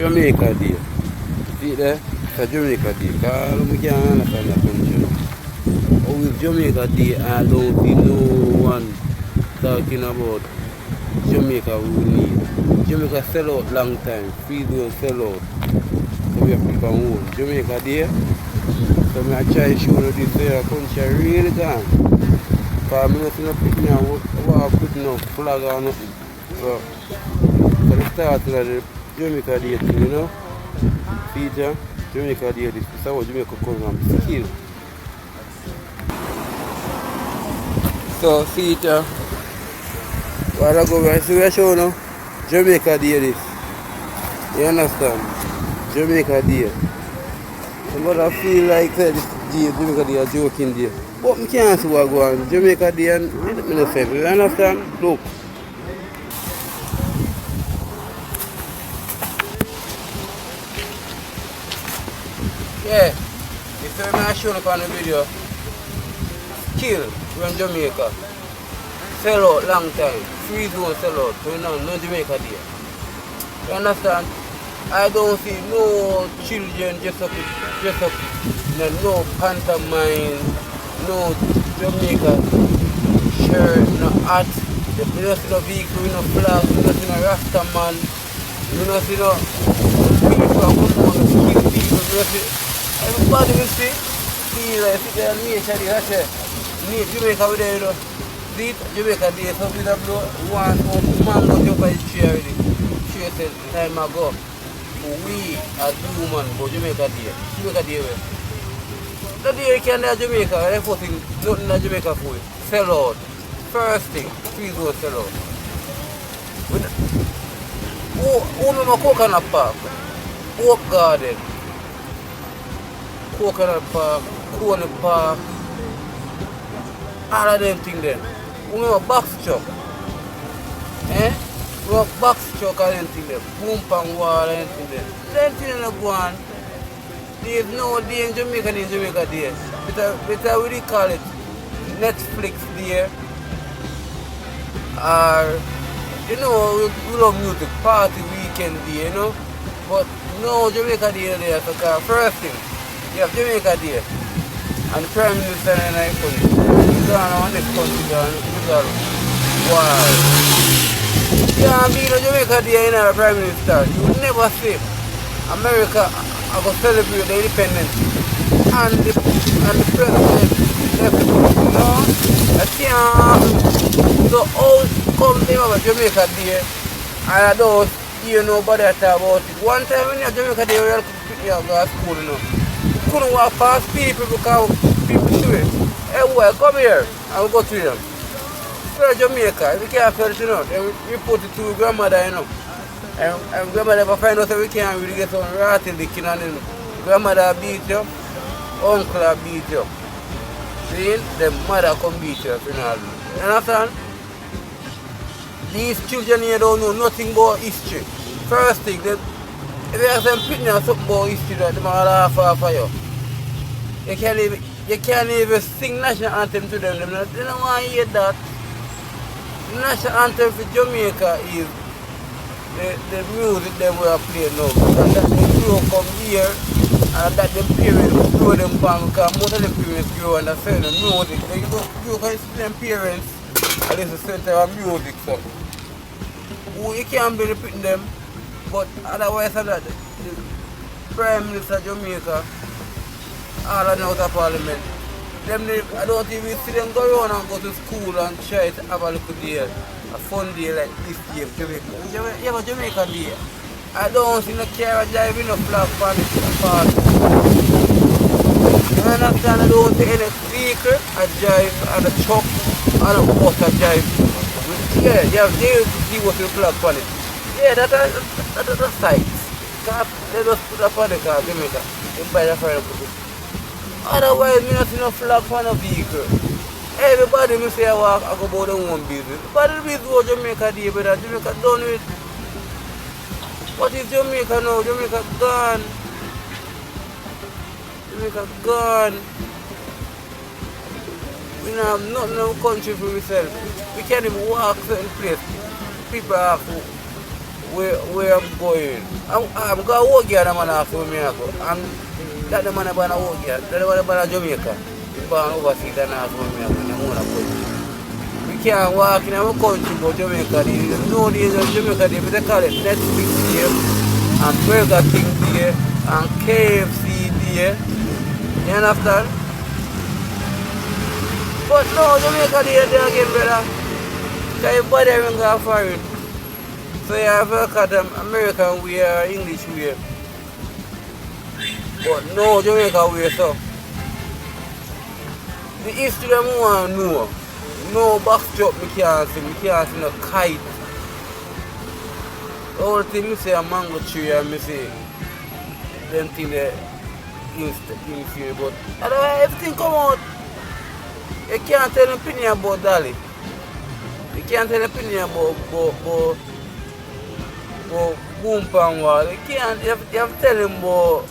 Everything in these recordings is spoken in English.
Jamaica Day. See there? It's a Jamaica Day. Because I can't understand that country. Always Jamaica Day, I don't see no one talking about Jamaica we need. Jamaica sell out long time. Free zone sell out. So we have people own. Jamaica Day. So I try to show you this country really gone. Because I'm not putting no flag or nothing. So the start of the Jamaica Day thing, you know. Feature, Jamaica Day, this is how Jamaica comes from skill. So feature, what I go right, so we show now, Jamaica Day this. You understand? Jamaica Day. Somebody feel like this day, Jamaica Day a joking day. But I can't see what go on. Jamaica Day and innocent. You understand? Look. Yeah, if you remember showing up on the video, skill from Jamaica. Sell out long time. Free zone sell out. So no Jamaica Day. You understand? I don't see no children dress up, no pantomime, no Jamaica shirt, no hat. You don't see no vehicle, no flag, you don't see no Rasta man, you don't see no people who know the skill people, you don't see. Everybody will see, feel like it's their nature, they have to Jamaica with there, you know. See it, Jamaica Day, so we have one mango jump by the tree already. Tree said time ago. We are human for Jamaica Day. Jamaica Day where? The day you can do Jamaica, the first thing, nothing in Jamaica for it. Sell out. First thing, free zone sell out. Who remember Coconut Park? Oak Garden. Coconut Park, Coney Park. All of them things then. Who remember Box Truck? Eh? We have box truck and anything there, boom pang wall and anything there. Anything in the go on. There is no day in Jamaica Day. Because we call it Netflix Day. Or, you know, we love music, party weekend day, you know. But no Jamaica Day there. So first thing, you have Jamaica Day. And the Prime Minister and I country. He's gone on this country, wow. Yeah, be the Jamaica Day in our Prime Minister. You would never say America are going to celebrate the independence and the president left the country. No, I can't. So how come they have a Jamaica Day and I don't hear nobody talk about it? One time when you have Jamaica Day, we had to pick me up to school, you know. You couldn't walk past people because people do it. Hey boy, come here and we'll go to them. For Jamaica, we can't feel it, you know. Then we put it to grandmother, you know. And grandmother never find out that we can't really get some ratty licking on it. Grandmother beat you, uncle beat you. See, the mother come beat you, you know. You understand? These children here don't know nothing about history. First thing, if you ask them something about history, they might laugh off of you. You can't even sing national anthem to them. They don't want to hear that. The national anthem for Jamaica is the music they were playing now. And that they grow come here and that the parents grow them from because most of the parents grow and they say the music. They grow can see them parents and it's a center of music. So you can't be repeating them, but otherwise that the Prime Minister of Jamaica, all of them out of Parliament. I don't even see them go around and go to school and try to have a little day, a fun day like this day of Jamaica. You have a Jamaica Day. I don't see no car driving no flag on the park. You understand? I don't see any vehicle I drive and a truck and a bus I drive. Yeah, you have to see what's the flag on it. Yeah, that's a sight. They just put up on the car, Jamaica. They buy the fire and put it. Otherwise, I don't see no flag for no vehicle. Everybody may say I walk, I go about their own business. But the business was Jamaica Day, but Jamaica done with. What is Jamaica now? Jamaica gone. Jamaica gone. We don't have nothing in our country for ourselves. We can't even walk certain place. People ask, where I'm going. I'm going to work here, the man asked me to go. And that the man about to work here, that the man about Jamaica. He's born overseas and asked me to go. We can't walk in our country but Jamaica. You know days of Jamaica, they call it Netflix here, and Burger King here, and KFC here. You understand? But no, Jamaica there again, brother. Because everybody ain't going for it. So you have to look at them American way or English way. But no, Jamaica way so. The history them want to know. No backdrop me can't see no kite. The whole thing me say a mango tree and me say them thing there in but otherwise everything come out. You can't tell an opinion about Dolly. You can't tell an opinion about Boom Pan Wall. You have to tell him about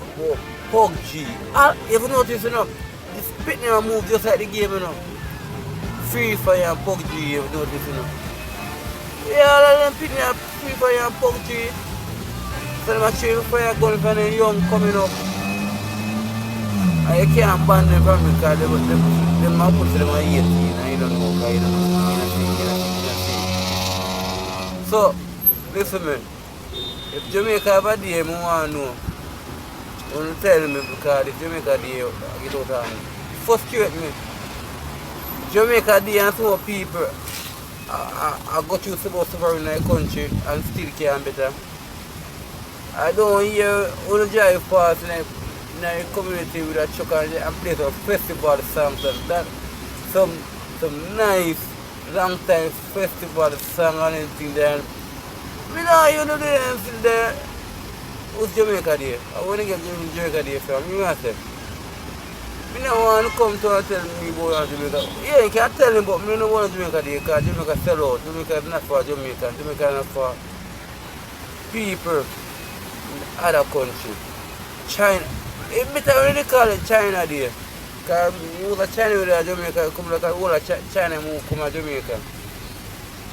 PUBG. If you notice enough, this pitney move just like the game enough. Free Fire and PUBG, if you notice enough. Yeah, all of them pitney Free Fire and PUBG. So them are Free Fire gun for them young coming up. And you can't ban them from it because them are put them on 18 and you don't know because you don't know. So, listen man, if Jamaica have a day, I want to know. I want to tell me because if Jamaica day, get out of me. It frustrates me. Jamaica day and some people I go through some suffering in the country and still can't better. I don't hear when drive past in the community with a truck and play some festival songs and that. Some nice long time festival song and anything there. I know you know the there. Who's Jamaica there? I want to get Jamaica there from you myself. I don't want to come to and tell me about Jamaica. Yeah, you can tell him, but I don't want Jamaica there because Jamaica sell out. Jamaica is not for Jamaica. Jamaica is not for people in other countries. China. It's better when they call it China there. Because most of China with Jamaica come like all of China move come to Jamaica.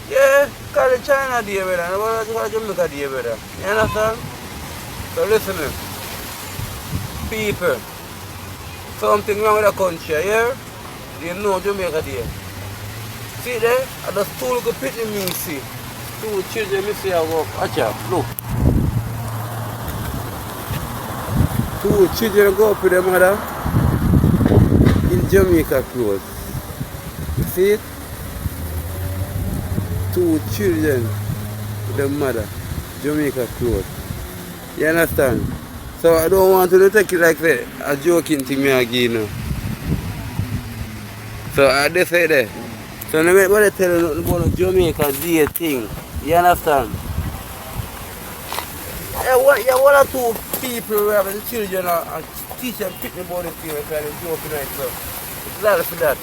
Yeah, call it China there, brother. I don't want to call Jamaica there, brother. You understand? So listen to me. People. Something wrong with the country, yeah? They know Jamaica there. See there? I just two little pitney me see. Two children me see I walk. Watch out, look. Two children go up with their mother in Jamaica clothes. You see it? Two children with their mother, Jamaica clothes. You understand? So I don't want to take it like that, a joking thing me again. You know. So I just say that. So nobody tell you nothing about Jamaica Day thing. You understand? One or two people who have the children and teach them pitney about the thing because they're joking right so. It's lot for that.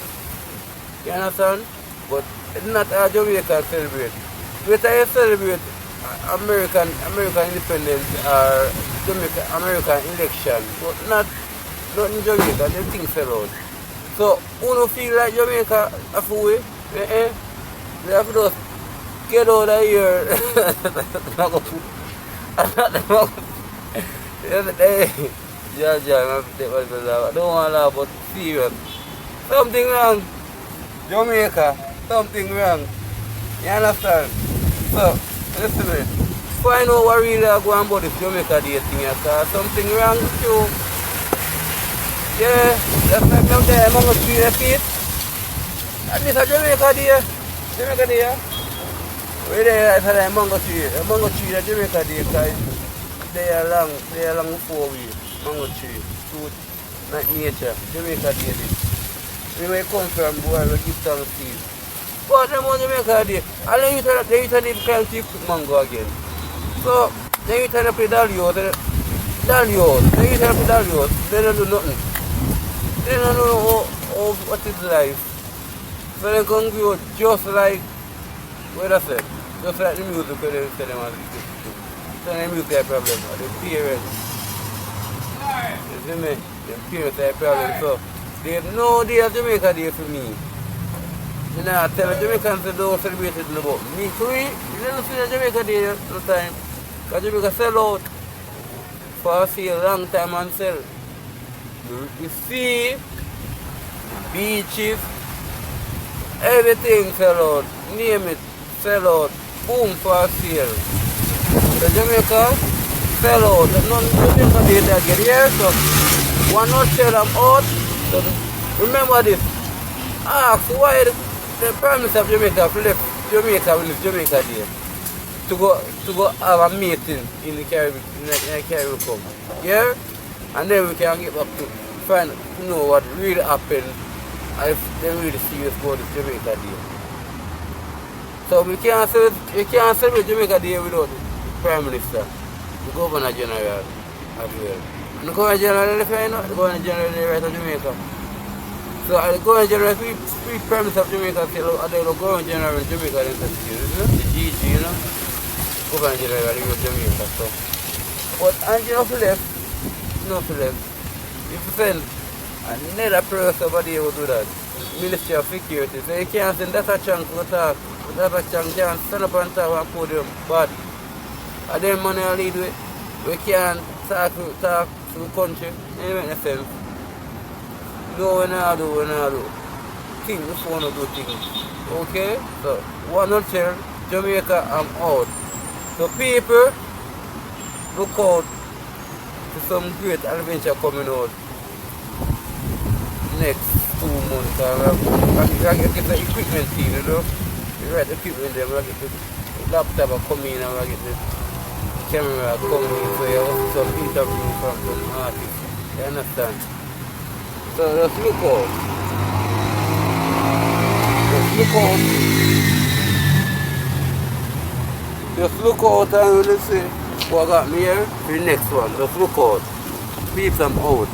You understand? But it's not a Jamaica celebrate. Better you celebrate American independence or American election, but not in Jamaica, them things sell out. So, who don't feel like Jamaica a fool? They have to just get out of here. The other day, I don't want to laugh, but serious. Something wrong. Jamaica, something wrong. You understand? So, listen to me. Find out what really are going about this Jamaica Day thing, because something wrong with you. Yeah, that's like them there, Mango Tree, you see it? And this is Jamaica Day. Jamaica Day. Where there is a Mango Tree. A Mango Tree is Jamaica Day, because they are long before we. Mango Tree, fruit, like nature. Jamaica Day. Where we come from, boy, we give thanks to you. But them on Jamaica Day, and then you tell them can't see mango again. So, then you tell them play Dalios, then you tell them play Dalios, they don't do nothing. They don't know what is life. So they can go just like, what I said, just like the music where they tell them how to do. So the music is a problem, the parents. You see me? The parents are a problem, so they have no day of Jamaica Day for me. You know, I tell the Jamaicans they don't celebrate it no more. Me free, you don't see the Jamaica Day all the time. Because Jamaica sell out for a sale long time and sell. The sea, the beaches, everything sell out. Name it, sell out. Boom for a sale. The Jamaica sell out. There's none Jamaica data get here, so one not sell them out. So remember this. Ask why the Prime Minister of Jamaica left Jamaica when it's Jamaica Day to go have a meeting in the Caribbean, in the Caribbean. Yeah? And then we can get back to find to know what really happened and if they're really serious about the Jamaica Day. So we can't celebrate Jamaica Day without the Prime Minister, the Governor General as well. And the Governor General, if you know, the Governor General is right of Jamaica. So the Governor General, three Prime Minister of Jamaica, the Governor General in Jamaica, the GG, you know, Governor General of Jamaica. So, but enough left, if you send another person over there who do that, Ministry of Security, so you can't send that a chunk to talk, that a chunk can't stand up and talk and podium, but and then money will lead with, we can't talk to the country, it make no sense. No, we not do. Think before we do things. Okay? So, one nutshell, Jamaica, I'm out. So people, look out to some great adventure coming out next 2 months. We get the equipment team, you know. The right equipment there, we get the laptop coming in and we get the camera coming in. So you have some interview from some artists. You understand? So just look out. Just look out and we'll see what got me here for the next one. Just look out. Peeps, I'm out.